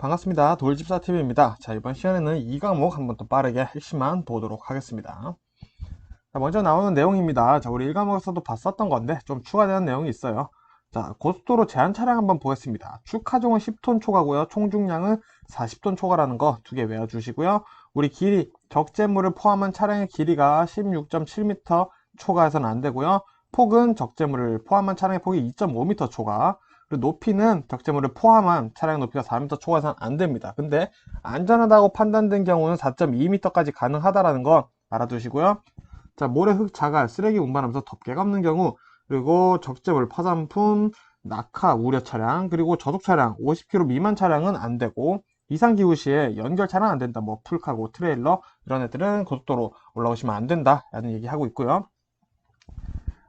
반갑습니다. 돌집사TV입니다. 자, 이번 시간에는 이 과목 한번 더 빠르게 핵심만 보도록 하겠습니다. 자, 먼저 나오는 내용입니다. 자, 우리 1과목에서도 봤었던 건데 좀 추가되는 내용이 있어요. 자, 고속도로 제한 차량 한번 보겠습니다. 축하종은 10톤 초과고요. 총 중량은 40톤 초과라는 거 두 개 외워주시고요. 우리 길이, 적재물을 포함한 차량의 길이가 16.7m 초과해서는 안 되고요. 폭은 적재물을 포함한 차량의 폭이 2.5m 초과. 그리고 높이는 적재물을 포함한 차량 높이가 4m 초과해서는 안 됩니다. 근데 안전하다고 판단된 경우는 4.2m까지 가능하다라는 거 알아두시고요. 자, 모래, 흙, 자갈, 쓰레기 운반하면서 덮개가 없는 경우, 그리고 적재물, 파산품, 낙하, 우려 차량, 그리고 저속 차량, 50km 미만 차량은 안 되고, 이상 기후 시에 연결 차량 안 된다. 뭐 풀카고, 트레일러 이런 애들은 고속도로 올라오시면 안 된다 라는 얘기 하고 있고요.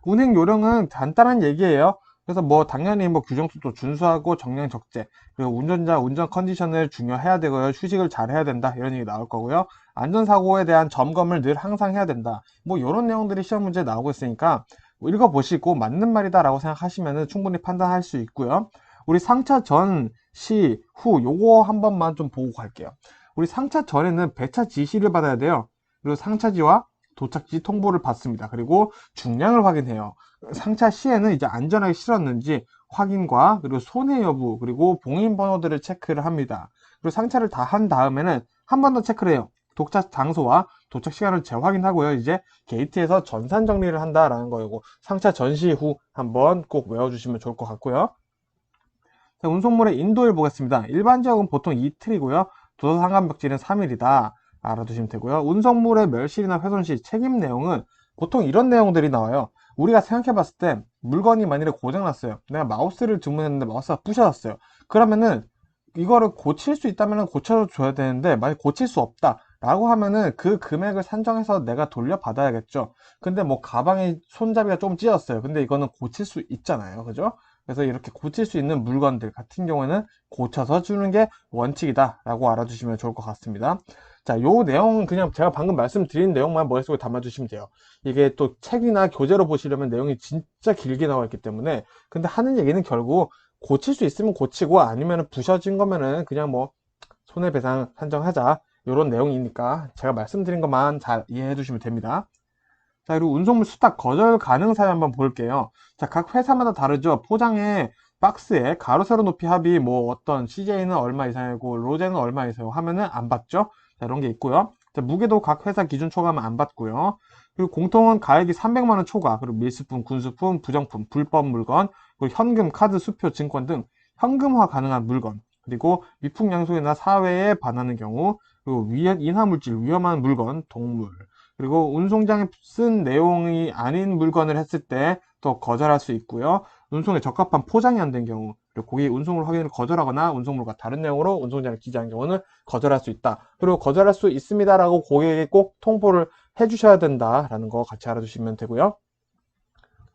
운행 요령은 간단한 얘기예요. 그래서 뭐 당연히 뭐 규정속도 준수하고 정량 적재, 그리고 운전자 운전 컨디션을 중요해야 되고요. 휴식을 잘 해야 된다 이런 얘기 나올 거고요. 안전사고에 대한 점검을 늘 항상 해야 된다. 뭐 이런 내용들이 시험 문제에 나오고 있으니까 뭐 읽어보시고 맞는 말이다 라고 생각하시면 충분히 판단할 수 있고요. 우리 상차 전, 시, 후 요거 한 번만 좀 보고 갈게요. 우리 상차 전에는 배차 지시를 받아야 돼요. 그리고 상차지와 도착지 통보를 받습니다. 그리고 중량을 확인해요. 상차 시에는 이제 안전하게 실었는지 확인과 그리고 손해 여부 그리고 봉인 번호들을 체크를 합니다. 그리고 상차를 다 한 다음에는 한 번 더 체크를 해요. 도착 장소와 도착 시간을 재확인하고요. 이제 게이트에서 전산 정리를 한다라는 거이고 상차 전시 후 한번 꼭 외워주시면 좋을 것 같고요. 자, 운송물의 인도일 보겠습니다. 일반적은 보통 이틀이고요. 도서상관벽지는 3일이다. 알아두시면 되고요. 운송물의 멸실이나 훼손 시 책임 내용은 보통 이런 내용들이 나와요. 우리가 생각해 봤을 때 물건이 만일에 고장났어요. 내가 마우스를 주문했는데 마우스가 부셔졌어요. 그러면은 이거를 고칠 수 있다면 고쳐줘야 되는데 만약 고칠 수 없다 라고 하면은 그 금액을 산정해서 내가 돌려받아야겠죠. 근데 뭐 가방에 손잡이가 좀 찢었어요. 근데 이거는 고칠 수 있잖아요. 그죠? 그래서 이렇게 고칠 수 있는 물건들 같은 경우에는 고쳐서 주는 게 원칙이다 라고 알아주시면 좋을 것 같습니다. 자, 요 내용은 그냥 제가 방금 말씀드린 내용만 머릿속에 담아주시면 돼요. 이게 또 책이나 교재로 보시려면 내용이 진짜 길게 나와 있기 때문에 근데 하는 얘기는 결국 고칠 수 있으면 고치고 아니면 부셔진 거면은 그냥 뭐 손해배상 산정하자 이런 내용이니까 제가 말씀드린 것만 잘 이해해 주시면 됩니다. 자, 그리고 운송물 수탁 거절 가능 사유 한번 볼게요. 자, 각 회사마다 다르죠. 포장에 박스에 가로 세로 높이 합이 뭐 어떤 CJ는 얼마 이상이고 로제는 얼마 이상이고 하면은 안 받죠. 자, 이런 게 있고요. 자, 무게도 각 회사 기준 초과하면 안 받고요. 그리고 공통은 가액이 300만 원 초과, 그리고 밀수품, 군수품, 부정품, 불법 물건, 그리고 현금, 카드, 수표, 증권 등 현금화 가능한 물건, 그리고 미풍양속이나 사회에 반하는 경우, 그리고 인화물질, 위험한 물건, 동물, 그리고 운송장에 쓴 내용이 아닌 물건을 했을 때 또 거절할 수 있고요. 운송에 적합한 포장이 안 된 경우, 그리고 고객이 운송물 확인을 거절하거나 운송물과 다른 내용으로 운송장에 기재한 경우는 거절할 수 있다. 그리고 거절할 수 있습니다라고 고객에게 꼭 통보를 해주셔야 된다라는 거 같이 알아두시면 되고요.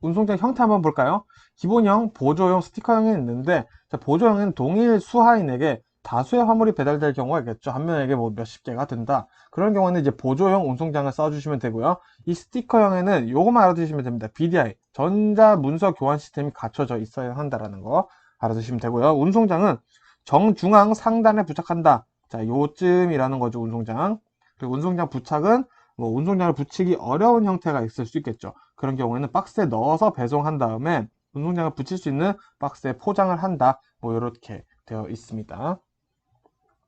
운송장 형태 한번 볼까요? 기본형, 보조형, 스티커형이 있는데 자, 보조형은 동일 수하인에게 다수의 화물이 배달될 경우가 있겠죠. 한 명에게 뭐 몇십 개가 된다. 그런 경우는 이제 보조형 운송장을 써주시면 되고요. 이 스티커형에는 요거만 알아두시면 됩니다. BDI, 전자문서 교환 시스템이 갖춰져 있어야 한다라는 거 알아두시면 되고요. 운송장은 정중앙 상단에 부착한다. 자, 요쯤이라는 거죠, 운송장. 그리고 운송장 부착은 뭐 운송장을 붙이기 어려운 형태가 있을 수 있겠죠. 그런 경우에는 박스에 넣어서 배송한 다음에 운송장을 붙일 수 있는 박스에 포장을 한다. 뭐 이렇게 되어 있습니다.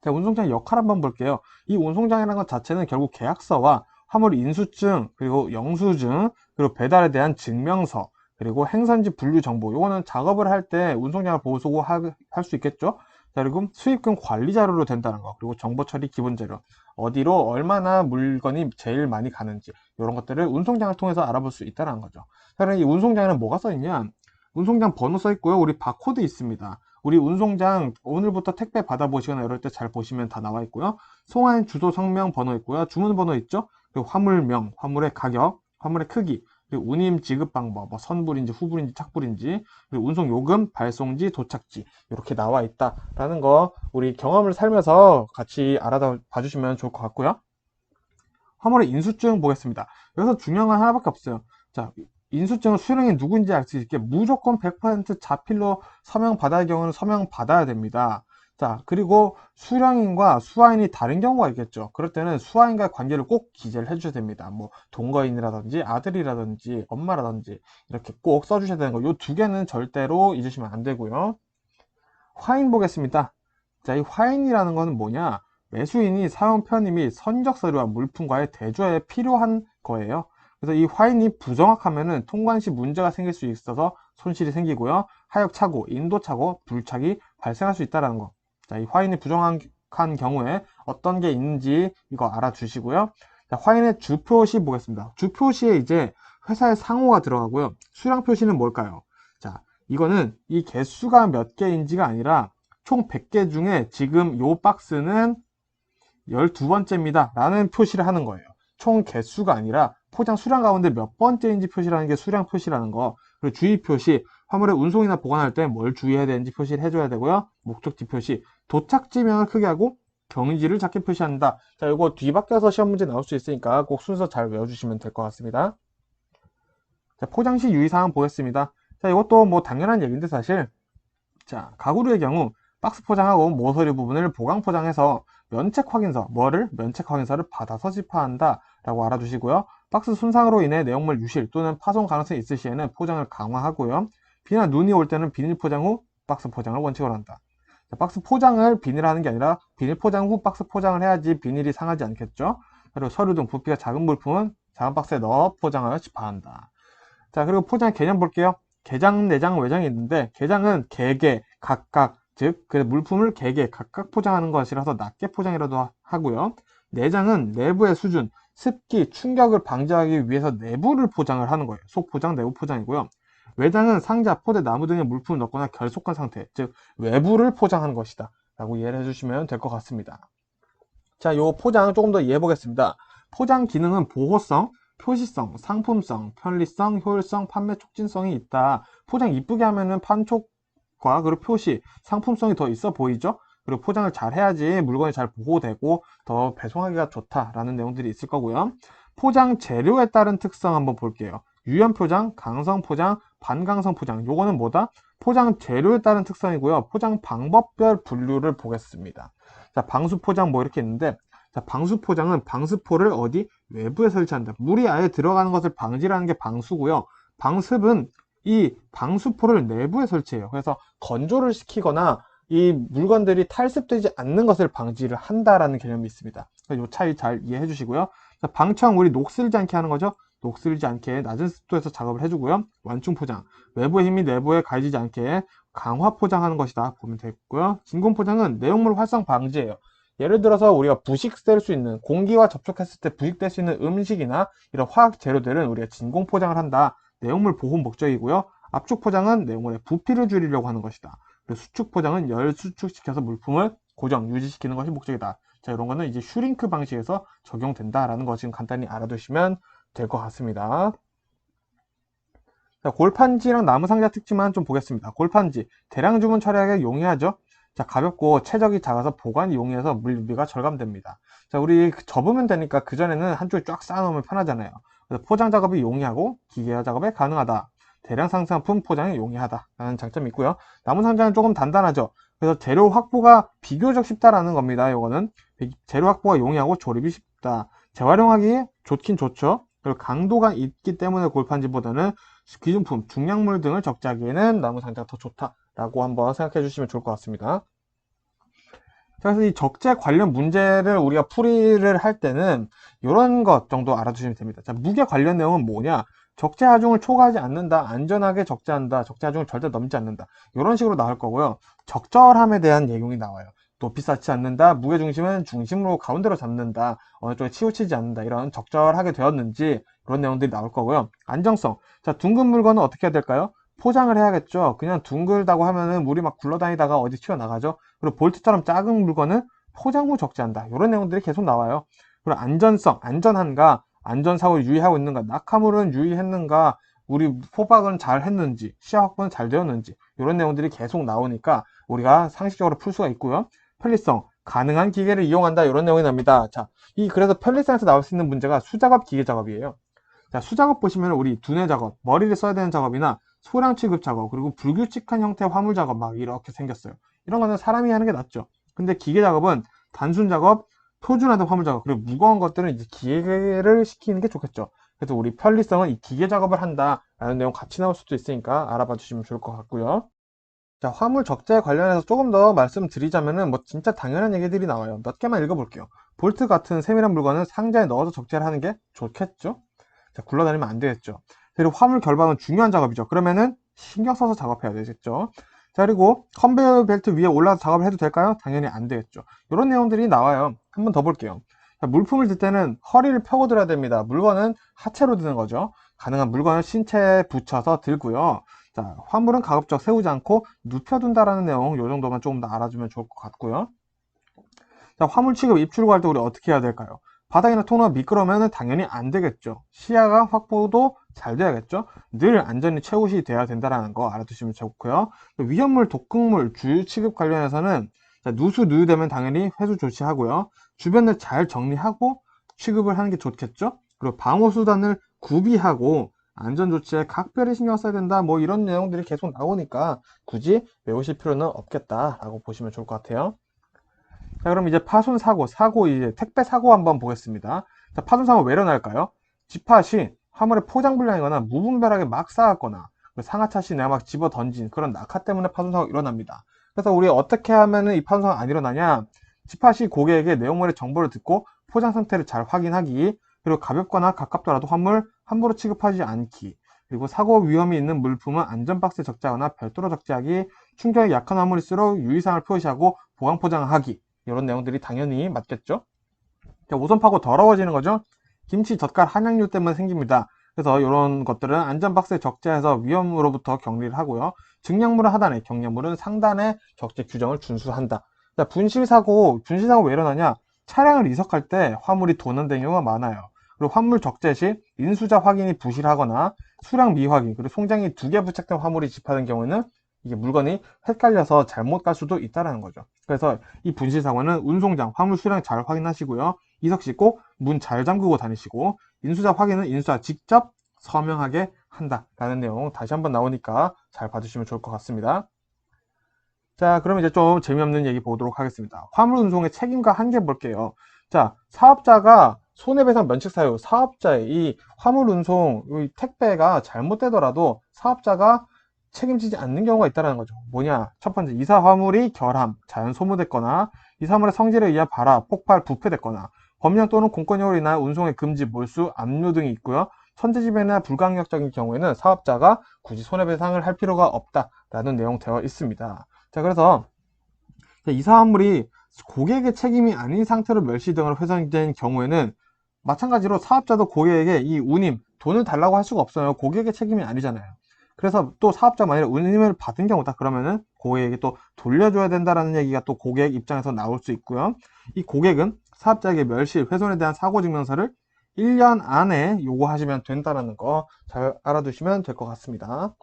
자, 운송장의 역할 한번 볼게요. 이 운송장이라는 것 자체는 결국 계약서와 화물 인수증, 그리고 영수증, 그리고 배달에 대한 증명서, 그리고 행선지 분류 정보. 요거는 작업을 할 때 운송장을 보수할 수 있겠죠. 자, 그리고 수입금 관리 자료로 된다는 거, 그리고 정보 처리 기본 자료, 어디로 얼마나 물건이 제일 많이 가는지 이런 것들을 운송장을 통해서 알아볼 수 있다는 거죠. 자, 그럼 이 운송장에는 뭐가 써 있냐? 운송장 번호 써 있고요. 우리 바코드 있습니다. 우리 운송장 오늘부터 택배 받아보시거나 이럴 때 잘 보시면 다 나와 있고요. 송화인 주소 성명 번호 있고요. 주문 번호 있죠. 그리고 화물명, 화물의 가격, 화물의 크기, 그리고 운임 지급 방법, 뭐 선불인지 후불인지 착불인지, 그리고 운송 요금, 발송지, 도착지 이렇게 나와 있다라는 거 우리 경험을 살면서 같이 알아봐 주시면 좋을 것 같고요. 화물의 인수증 보겠습니다. 여기서 중요한 건 하나밖에 없어요. 자, 인수증은 수령이 누군지 알 수 있게 무조건 100% 자필로 서명 받아야 할 경우는 서명 받아야 됩니다. 자, 그리고 수령인과 수하인이 다른 경우가 있겠죠. 그럴 때는 수하인과의 관계를 꼭 기재를 해주셔야 됩니다. 뭐 동거인이라든지 아들이라든지 엄마라든지 이렇게 꼭 써주셔야 되는 거. 요 두 개는 절대로 잊으시면 안 되고요. 화인 보겠습니다. 자, 이 화인이라는 거는 뭐냐? 매수인이 사용 편의 및 선적 서류와 물품과의 대조에 필요한 거예요. 그래서 이 화인이 부정확하면은 통관 시 문제가 생길 수 있어서 손실이 생기고요. 하역착오, 인도착오, 불착이 발생할 수 있다는 거. 자, 이 화인이 부정한 경우에 어떤 게 있는지 이거 알아주시고요. 자, 화인의 주표시 보겠습니다. 주표시에 이제 회사의 상호가 들어가고요. 수량 표시는 뭘까요? 자, 이거는 이 개수가 몇 개인지가 아니라 총 100개 중에 지금 요 박스는 12번째입니다 라는 표시를 하는 거예요. 총 개수가 아니라 포장 수량 가운데 몇 번째인지 표시라는 게 수량 표시라는 거. 그리고 주의 표시, 화물의 운송이나 보관할 때 뭘 주의해야 되는지 표시를 해줘야 되고요. 목적지 표시, 도착지명을 크게 하고 경지를 작게 표시한다. 자, 이거 뒤바뀌어서 시험 문제 나올 수 있으니까 꼭 순서 잘 외워주시면 될 것 같습니다. 자, 포장 시 유의사항 보겠습니다. 자, 이것도 뭐 당연한 얘기인데 사실, 자, 가구류의 경우 박스 포장하고 모서리 부분을 보강 포장해서 면책 확인서, 면책 확인서를 받아서 집하한다 라고 알아두시고요. 박스 손상으로 인해 내용물 유실 또는 파손 가능성이 있을 시에는 포장을 강화하고요. 비나 눈이 올 때는 비닐 포장 후 박스 포장을 원칙으로 한다. 자, 박스 포장을 비닐하는 게 아니라 비닐 포장 후 박스 포장을 해야지 비닐이 상하지 않겠죠. 그리고 서류 등 부피가 작은 물품은 작은 박스에 넣어 포장하여 집하한다. 자, 그리고 포장 개념 볼게요. 개장, 내장, 외장이 있는데 개장은 개개, 각각, 즉 그 물품을 개개, 각각 포장하는 것이라서 낱개 포장이라도 하고요. 내장은 내부의 수준, 습기, 충격을 방지하기 위해서 내부를 포장을 하는 거예요. 속 포장, 내부 포장이고요. 외장은 상자, 포대, 나무 등의 물품을 넣거나 결속한 상태, 즉 외부를 포장하는 것이다 라고 이해를 해주시면 될 것 같습니다. 자, 요 포장 조금 더 이해해 보겠습니다. 포장 기능은 보호성, 표시성, 상품성, 편리성, 효율성, 판매 촉진성이 있다. 포장 이쁘게 하면은 판촉과 그리고 표시, 상품성이 더 있어 보이죠? 그리고 포장을 잘 해야지 물건이 잘 보호되고 더 배송하기가 좋다라는 내용들이 있을 거고요. 포장 재료에 따른 특성 한번 볼게요. 유연 포장, 강성 포장, 반강성 포장. 요거는 뭐다? 포장 재료에 따른 특성이고요. 포장 방법별 분류를 보겠습니다. 자, 방수 포장 뭐 이렇게 있는데, 자, 방수 포장은 방수포를 어디? 외부에 설치한다. 물이 아예 들어가는 것을 방지하는 게 방수고요. 방습은 이 방수포를 내부에 설치해요. 그래서 건조를 시키거나 이 물건들이 탈습되지 않는 것을 방지를 한다라는 개념이 있습니다. 이 차이 잘 이해해 주시고요. 자, 방청, 우리 녹슬지 않게 하는 거죠. 녹슬지 않게 낮은 습도에서 작업을 해주고요. 완충 포장, 외부의 힘이 내부에 가해지지 않게 강화 포장하는 것이다 보면 되겠고요. 진공 포장은 내용물 활성 방지예요. 예를 들어서 우리가 부식될 수 있는, 공기와 접촉했을 때 부식될 수 있는 음식이나 이런 화학 재료들은 우리가 진공 포장을 한다. 내용물 보호 목적이고요. 압축 포장은 내용물의 부피를 줄이려고 하는 것이다. 그리고 수축 포장은 열 수축시켜서 물품을 고정, 유지시키는 것이 목적이다. 자, 이런 거는 이제 슈링크 방식에서 적용된다라는 거 지금 간단히 알아두시면 될 것 같습니다. 자, 골판지랑 나무상자 특징만 좀 보겠습니다. 골판지, 대량 주문 처리하기 용이하죠? 자, 가볍고 최적이 작아서 보관이 용이해서 물류비가 절감됩니다. 자, 우리 접으면 되니까 그전에는 한쪽에 쫙 쌓아놓으면 편하잖아요. 그래서 포장 작업이 용이하고 기계화 작업에 가능하다. 대량 상품품 포장이 용이하다 라는 장점이 있고요. 나무상자는 조금 단단하죠. 그래서 재료 확보가 비교적 쉽다라는 겁니다. 이거는 재료 확보가 용이하고 조립이 쉽다. 재활용하기에 좋긴 좋죠. 그리고 강도가 있기 때문에 골판지보다는 귀중품, 중량물 등을 적재하기에는 나무상자가 더 좋다라고 한번 생각해 주시면 좋을 것 같습니다. 그래서 이 적재 관련 문제를 우리가 풀이를 할 때는 이런 것 정도 알아두시면 됩니다. 자, 무게 관련 내용은 뭐냐? 적재 하중을 초과하지 않는다, 안전하게 적재한다, 적재 하중을 절대 넘지 않는다. 이런 식으로 나올 거고요. 적절함에 대한 내용이 나와요. 높이 쌓지 않는다, 무게 중심은 중심으로 가운데로 잡는다, 어느 쪽에 치우치지 않는다, 이런 적절하게 되었는지 이런 내용들이 나올 거고요. 안정성. 자, 둥근 물건은 어떻게 해야 될까요? 포장을 해야겠죠. 그냥 둥글다고 하면은 물이 막 굴러다니다가 어디 튀어나가죠. 그리고 볼트처럼 작은 물건은 포장 후 적재한다. 이런 내용들이 계속 나와요. 그리고 안전성, 안전한가, 안전사고를 유의하고 있는가, 낙하물은 유의했는가, 우리 포박은 잘 했는지, 시야 확보는 잘 되었는지, 이런 내용들이 계속 나오니까 우리가 상식적으로 풀 수가 있고요. 편리성, 가능한 기계를 이용한다, 이런 내용이 납니다. 자, 그래서 편리성에서 나올 수 있는 문제가 수작업, 기계 작업이에요. 자, 수작업 보시면 우리 두뇌 작업, 머리를 써야 되는 작업이나 소량 취급 작업, 그리고 불규칙한 형태의 화물 작업 막 이렇게 생겼어요. 이런 거는 사람이 하는 게 낫죠. 근데 기계 작업은 단순 작업, 표준화된 화물 작업, 그리고 무거운 것들은 이제 기계를 시키는 게 좋겠죠. 그래서 우리 편리성은 이 기계 작업을 한다라는 내용 같이 나올 수도 있으니까 알아봐 주시면 좋을 것 같고요. 자, 화물 적재 관련해서 조금 더 말씀드리자면은 뭐 진짜 당연한 얘기들이 나와요. 몇 개만 읽어볼게요. 볼트 같은 세밀한 물건은 상자에 넣어서 적재를 하는 게 좋겠죠? 자, 굴러다니면 안 되겠죠. 그리고 화물 결방은 중요한 작업이죠. 그러면은 신경 써서 작업해야 되겠죠. 자, 그리고 컨베이어 벨트 위에 올라서 작업을 해도 될까요? 당연히 안 되겠죠. 이런 내용들이 나와요. 한번 더 볼게요. 자, 물품을 들 때는 허리를 펴고 들어야 됩니다. 물건은 하체로 드는 거죠. 가능한 물건을 신체에 붙여서 들고요. 자, 화물은 가급적 세우지 않고 눕혀둔다라는 내용, 이 정도만 조금 더 알아주면 좋을 것 같고요. 자, 화물 취급 입출구 할 때 우리 어떻게 해야 될까요? 바닥이나 통로가 미끄러우면 당연히 안 되겠죠. 시야가 확보도 잘 돼야겠죠. 늘 안전이 최우시 돼야 된다는 거 알아두시면 좋고요. 위험물, 독극물, 주유 취급 관련해서는 자, 누수, 누유되면 당연히 회수 조치하고요. 주변을 잘 정리하고 취급을 하는 게 좋겠죠. 그리고 방호수단을 구비하고 안전조치에 각별히 신경 써야 된다. 뭐 이런 내용들이 계속 나오니까 굳이 외우실 필요는 없겠다라고 보시면 좋을 것 같아요. 자, 그럼 이제 파손 사고, 이제 택배 사고 한번 보겠습니다. 자, 파손 사고 왜 일어날까요? 지팟이 화물에 포장 불량이거나 무분별하게 막 쌓았거나 상하차 시 내가 막 집어 던진 그런 낙하 때문에 파손 사고가 일어납니다. 그래서 우리 어떻게 하면은 이 파손 사고가 안 일어나냐? 지팟이 고객에게 내용물의 정보를 듣고 포장 상태를 잘 확인하기, 그리고 가볍거나 가깝더라도 화물 함부로 취급하지 않기, 그리고 사고 위험이 있는 물품은 안전박스에 적재하거나 별도로 적재하기, 충격이 약한 화물일수록 유의사항을 표시하고 보강 포장하기, 이런 내용들이 당연히 맞겠죠. 자, 오선 파고 더러워지는 거죠. 김치, 젓갈, 한약류 때문에 생깁니다. 그래서 이런 것들은 안전박스에 적재해서 위험으로부터 격리를 하고요. 증량물은 하단에, 경량물은 상단에 적재 규정을 준수한다. 자, 분실사고 왜 일어나냐? 차량을 이석할 때 화물이 도난되는 경우가 많아요. 그리고 화물 적재 시 인수자 확인이 부실하거나 수량 미확인, 그리고 송장이 2개 부착된 화물이 집하된 경우에는 이게 물건이 헷갈려서 잘못 갈 수도 있다는 거죠. 그래서 이 분실 사고는 운송장, 화물 수량 잘 확인하시고요. 이석 씨 꼭 문 잘 잠그고 다니시고, 인수자 확인은 인수자 직접 서명하게 한다라는 내용 다시 한번 나오니까 잘 봐주시면 좋을 것 같습니다. 자, 그럼 이제 좀 재미없는 얘기 보도록 하겠습니다. 화물 운송의 책임과 한계 볼게요. 자, 사업자가 손해배상 면책 사유, 사업자의 이 화물 운송, 이 택배가 잘못되더라도 사업자가 책임지지 않는 경우가 있다는 거죠. 뭐냐? 첫 번째, 이사 화물이 결함, 자연 소모됐거나, 이사 화물의 성질에 의해 발화, 폭발, 부패됐거나, 법령 또는 공권력으로 인한 운송의 금지, 몰수, 압류 등이 있고요. 천재지변이나 불강력적인 경우에는 사업자가 굳이 손해배상을 할 필요가 없다라는 내용 되어 있습니다. 자, 그래서 이사 화물이 고객의 책임이 아닌 상태로 멸시 등으로 훼손된 경우에는 마찬가지로 사업자도 고객에게 이 운임, 돈을 달라고 할 수가 없어요. 고객의 책임이 아니잖아요. 그래서 또 사업자가 만약에 운임을 받은 경우다 그러면은 고객에게 또 돌려줘야 된다라는 얘기가 또 고객 입장에서 나올 수 있고요. 이 고객은 사업자에게 멸실, 훼손에 대한 사고 증명서를 1년 안에 요구하시면 된다는 거 잘 알아두시면 될 것 같습니다.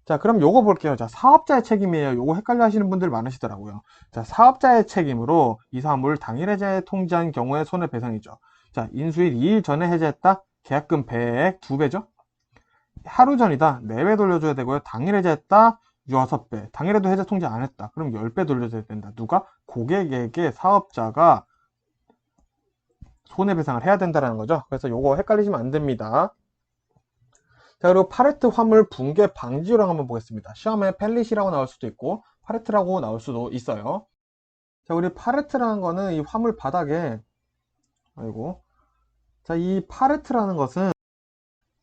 자, 그럼 요거 볼게요. 자, 사업자의 책임이에요. 요거 헷갈려 하시는 분들 많으시더라고요. 자, 사업자의 책임으로 이 사업물을 당일 해제 통지한 경우에 손해배상이죠. 자, 인수일 2일 전에 해제했다? 계약금 배액 2배죠? 하루 전이다. 4배 돌려줘야 되고요. 당일 해제했다. 6배. 당일에도 해제 통지 안 했다. 그럼 10배 돌려줘야 된다. 누가? 고객에게 사업자가 손해배상을 해야 된다는 거죠. 그래서 요거 헷갈리시면 안 됩니다. 자, 그리고 팔레트 화물 붕괴 방지 요령 한번 보겠습니다. 시험에 펠릿이라고 나올 수도 있고 팔레트라고 나올 수도 있어요. 자, 우리 팔레트라는 거는 이 화물 바닥에, 아이고, 자, 이 팔레트라는 것은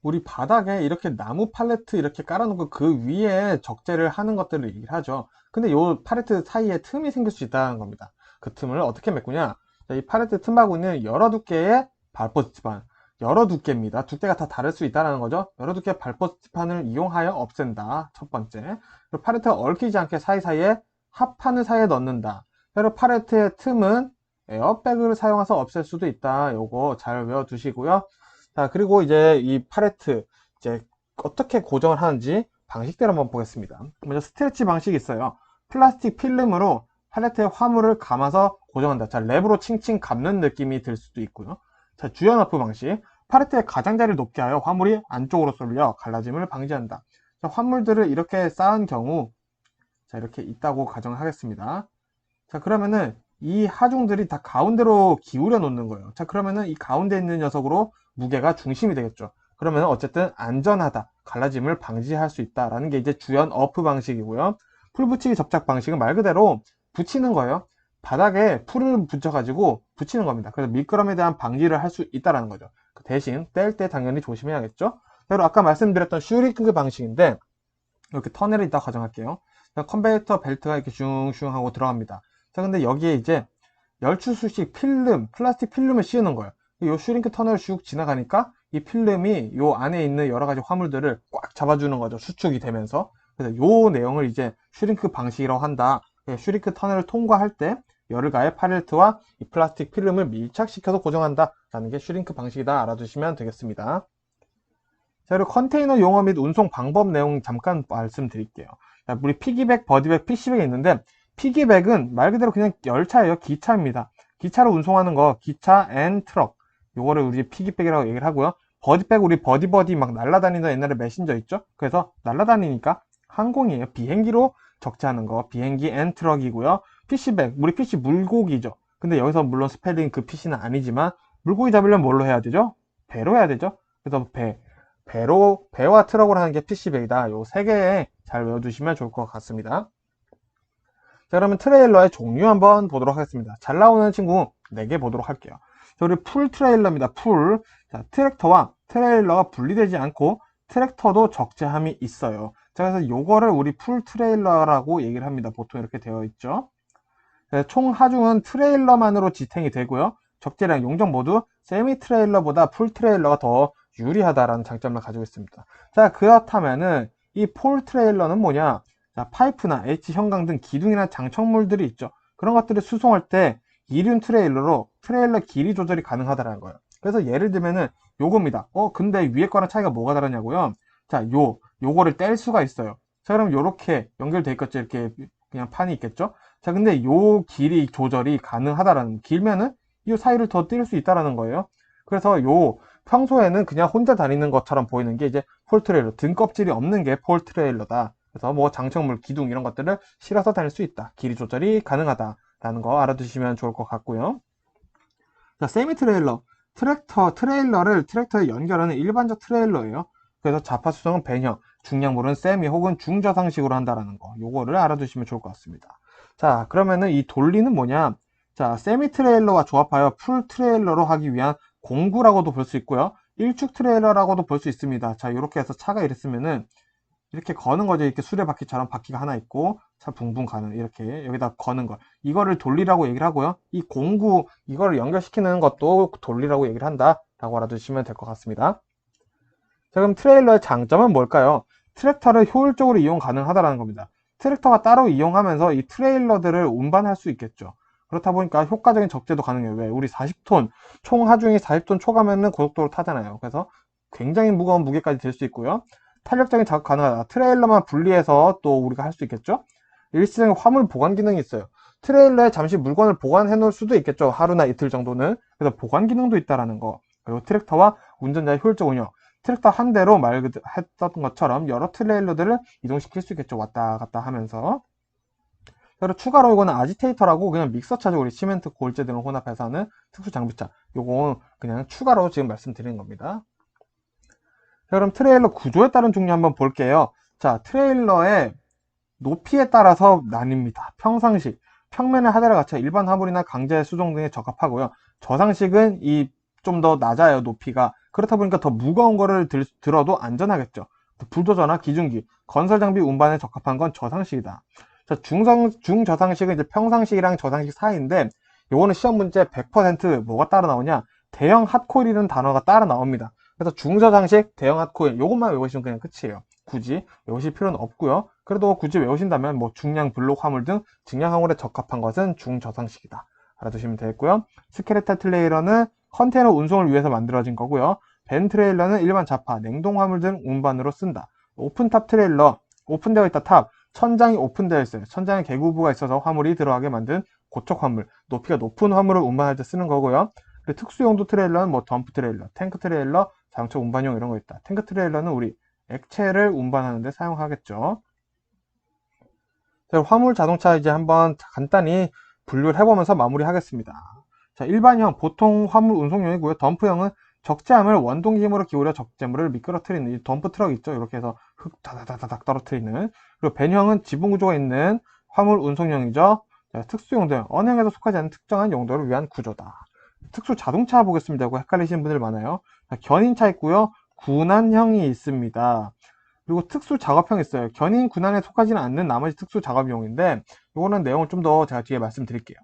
우리 바닥에 이렇게 나무 팔레트 이렇게 깔아놓고 그 위에 적재를 하는 것들을 얘기를 하죠. 근데 요 팔레트 사이에 틈이 생길 수 있다는 겁니다. 그 틈을 어떻게 메꾸냐? 자, 이 팔레트 틈하고는 여러 두께의 발포스티판, 여러 두께입니다. 두께가 다 다를 수 있다는 거죠. 여러 두께의 발포스티판을 이용하여 없앤다. 첫 번째. 그리고 팔레트가 얽히지 않게 사이사이에 합판을 사이에 넣는다. 그리고 팔레트의 틈은 에어백을 사용해서 없앨 수도 있다. 요거 잘 외워두시고요. 자, 그리고 이제 이 팔레트 이제 어떻게 고정을 하는지 방식대로 한번 보겠습니다. 먼저 스트레치 방식이 있어요. 플라스틱 필름으로 팔레트에 화물을 감아서 고정한다. 자, 랩으로 칭칭 감는 느낌이 들 수도 있고요. 자, 주연 너프 방식. 팔레트의 가장자리를 높게 하여 화물이 안쪽으로 쏠려 갈라짐을 방지한다. 자, 화물들을 이렇게 쌓은 경우, 자, 이렇게 있다고 가정을 하겠습니다. 자, 그러면은 이 하중들이 다 가운데로 기울여 놓는 거예요. 자, 그러면은 이 가운데 있는 녀석으로 무게가 중심이 되겠죠. 그러면 어쨌든 안전하다, 갈라짐을 방지할 수 있다라는 게 이제 주연 어프 방식이고요. 풀 붙이기 접착 방식은 말 그대로 붙이는 거예요. 바닥에 풀을 붙여가지고 붙이는 겁니다. 그래서 미끄럼에 대한 방지를 할 수 있다는 거죠. 그 대신 뗄 때 당연히 조심해야겠죠. 그리고 아까 말씀드렸던 슈링크 방식인데 이렇게 터널이 있다고 가정할게요. 컨베이터 벨트가 이렇게 슝슝 하고 들어갑니다. 자, 근데 여기에 이제 열추수식 필름, 플라스틱 필름을 씌우는 거예요. 이 슈링크 터널을 쭉 지나가니까 이 필름이 이 안에 있는 여러 가지 화물들을 꽉 잡아주는 거죠. 수축이 되면서. 그래서 이 내용을 이제 슈링크 방식이라고 한다. 슈링크 터널을 통과할 때 열을 가해 팔레트와 이 플라스틱 필름을 밀착시켜서 고정한다. 라는 게 슈링크 방식이다. 알아두시면 되겠습니다. 자, 그리고 컨테이너 용어 및 운송 방법 내용 잠깐 말씀드릴게요. 자, 우리 피기백, 버디백, 피시백이 있는데 피기백은 말 그대로 그냥 열차예요. 기차입니다. 기차로 운송하는 거, 기차 앤 트럭. 요거를 우리 피기백이라고 얘기를 하고요. 버디백, 우리 버디버디 막 날라다니던 옛날에 메신저 있죠? 그래서 날라다니니까 항공이에요. 비행기로 적재하는 거, 비행기 앤 트럭이고요. 피시백, 우리 피시 물고기죠. 근데 여기서 물론 스펠링 그 피시는 아니지만 물고기 잡으려면 뭘로 해야 되죠? 배로 해야 되죠? 그래서 배와 트럭으로 하는 게 피시백이다. 요 세 개에 잘 외워두시면 좋을 것 같습니다. 자, 그러면 트레일러의 종류 한번 보도록 하겠습니다. 잘 나오는 친구 4개 보도록 할게요. 자, 우리 풀 트레일러입니다. 풀. 자, 트랙터와 트레일러가 분리되지 않고 트랙터도 적재함이 있어요. 자, 그래서 요거를 우리 풀 트레일러라고 얘기를 합니다. 보통 이렇게 되어 있죠. 자, 총 하중은 트레일러만으로 지탱이 되고요. 적재량, 용적 모두 세미 트레일러보다 풀 트레일러가 더 유리하다라는 장점을 가지고 있습니다. 자, 그렇다면은 이 폴 트레일러는 뭐냐? 자, 파이프나 H 형광 등 기둥이나 장착물들이 있죠. 그런 것들을 수송할 때 이륜 트레일러로 트레일러 길이 조절이 가능하다는 거예요. 그래서 예를 들면은 요겁니다. 근데 위에 거랑 차이가 뭐가 다르냐고요? 자, 요거를 뗄 수가 있어요. 자, 그럼 요렇게 연결돼 있겠죠. 이렇게 그냥 판이 있겠죠. 자, 근데 요 길이 조절이 가능하다라는, 길면은 이 사이를 더 뛸 수 있다라는 거예요. 그래서 요 평소에는 그냥 혼자 다니는 것처럼 보이는 게 이제 폴트레일러, 등껍질이 없는 게 폴트레일러다. 그래서 뭐 장착물, 기둥 이런 것들을 실어서 다닐 수 있다. 길이 조절이 가능하다라는 거 알아두시면 좋을 것 같고요. 자, 세미 트레일러. 트레일러를 트랙터에 연결하는 일반적 트레일러예요. 그래서 좌파 수송은 배형, 중량물은 세미 혹은 중저상식으로 한다라는 거. 요거를 알아두시면 좋을 것 같습니다. 자, 그러면은 이 돌리는 뭐냐? 자, 세미 트레일러와 조합하여 풀 트레일러로 하기 위한 공구라고도 볼 수 있고요. 일축 트레일러라고도 볼 수 있습니다. 자, 이렇게 해서 차가 이랬으면은 이렇게 거는 거죠. 이렇게 수레바퀴처럼 바퀴가 하나 있고 차 붕붕 가는, 이렇게 여기다 거는 거, 이거를 돌리라고 얘기를 하고요. 이 공구 이거를 연결시키는 것도 돌리라고 얘기를 한다 라고 알아두시면 될 것 같습니다. 자, 그럼 트레일러의 장점은 뭘까요? 트랙터를 효율적으로 이용 가능하다는 겁니다. 트랙터가 따로 이용하면서 이 트레일러들을 운반할 수 있겠죠. 그렇다 보니까 효과적인 적재도 가능해요. 왜? 우리 40톤, 총 하중이 40톤 초과면은 고속도로 타잖아요. 그래서 굉장히 무거운 무게까지 될 수 있고요. 탄력적인 작업 가능하다. 트레일러만 분리해서 또 우리가 할 수 있겠죠. 일시적인 화물 보관 기능이 있어요. 트레일러에 잠시 물건을 보관해 놓을 수도 있겠죠. 하루나 이틀 정도는. 그래서 보관 기능도 있다라는 거. 그리고 트랙터와 운전자의 효율적 운영. 트랙터 한 대로 했던 것처럼 여러 트레일러들을 이동시킬 수 있겠죠. 왔다 갔다 하면서. 그리고 추가로 이거는 아지테이터라고 그냥 믹서차죠. 우리 시멘트, 골재 등을 혼합해서 하는 특수 장비차. 요건 그냥 추가로 지금 말씀드리는 겁니다. 자, 그럼 트레일러 구조에 따른 종류 한번 볼게요. 자, 트레일러의 높이에 따라서 나뉩니다. 평상식, 평면의 하대를 갖춰 일반 화물이나 강제 수송 등에 적합하고요. 저상식은 이 좀 더 낮아요, 높이가. 그렇다 보니까 더 무거운 거를 들어도 안전하겠죠. 불도저나 기중기, 건설 장비 운반에 적합한 건 저상식이다. 자, 중저상식은 이제 평상식이랑 저상식 사이인데, 요거는 시험 문제 100% 뭐가 따라 나오냐? 대형 핫코일이라는 단어가 따라 나옵니다. 그래서 중저상식, 대형 핫코일, 요것만 외우시면 그냥 끝이에요. 굳이 외우실 필요는 없고요. 그래도 굳이 외우신다면 뭐 중량 블록 화물 등 증량 화물에 적합한 것은 중저상식이다. 알아두시면 되겠고요. 스켈레탈 트레일러는 컨테이너 운송을 위해서 만들어진 거고요. 벤 트레일러는 일반 자파, 냉동 화물 등 운반으로 쓴다. 오픈탑 트레일러, 오픈되어 있다 탑, 천장이 오픈되어 있어요. 천장에 개구부가 있어서 화물이 들어가게 만든 고척 화물, 높이가 높은 화물을 운반할 때 쓰는 거고요. 그리고 특수용도 트레일러는 뭐 덤프 트레일러, 탱크 트레일러, 자동차 운반용 이런 거 있다. 탱크 트레일러는 우리 액체를 운반하는 데 사용하겠죠. 자, 화물 자동차 이제 한번 간단히 분류를 해보면서 마무리하겠습니다. 자, 일반형, 보통 화물 운송용이고요. 덤프형은 적재함을 원동기 힘으로 기울여 적재물을 미끄러뜨리는 이 덤프 트럭 있죠. 이렇게 해서 흙 다다다닥 떨어뜨리는. 그리고 벤형은 지붕 구조가 있는 화물 운송용이죠. 자, 특수용도형, 언행에도 속하지 않는 특정한 용도를 위한 구조다. 특수 자동차 보겠습니다. 하고 헷갈리시는 분들 많아요. 자, 견인차 있고요. 군안형이 있습니다. 그리고 특수 작업형이 있어요. 견인 군안에 속하지는 않는 나머지 특수 작업용인데 이거는 내용을 좀 더 제가 뒤에 말씀드릴게요.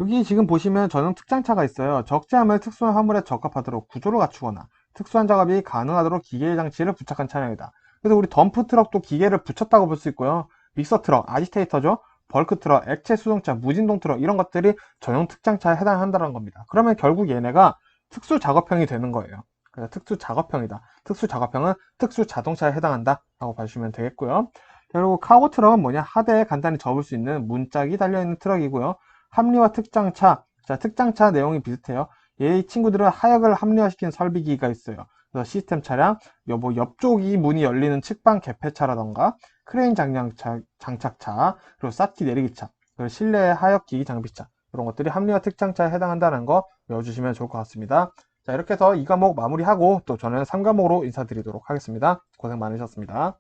여기 지금 보시면 전용 특장차가 있어요. 적재함을 특수한 화물에 적합하도록 구조를 갖추거나 특수한 작업이 가능하도록 기계 장치를 부착한 차량이다. 그래서 우리 덤프 트럭도 기계를 붙였다고 볼 수 있고요. 믹서 트럭, 아지테이터죠. 벌크 트럭, 액체 수송차, 무진동 트럭 이런 것들이 전용 특장차에 해당한다는 겁니다. 그러면 결국 얘네가 특수 작업형이 되는 거예요. 그래서 특수 작업형이다. 특수 작업형은 특수 자동차에 해당한다 라고 봐주시면 되겠고요. 그리고 카고 트럭은 뭐냐, 하대에 간단히 접을 수 있는 문짝이 달려있는 트럭이고요. 합리화 특장차, 자, 특장차 내용이 비슷해요. 이 친구들은 하역을 합리화시킨 설비기가 있어요. 그래서 시스템 차량, 뭐 옆쪽이 문이 열리는 측방 개폐차라던가 크레인 장착차, 그리고 쌓기 내리기차, 그리고 실내 하역기기 장비차, 이런 것들이 합리화 특장차에 해당한다는 거 외워주시면 좋을 것 같습니다. 자, 이렇게 해서 2과목 마무리하고 또 저는 3과목으로 인사드리도록 하겠습니다. 고생 많으셨습니다.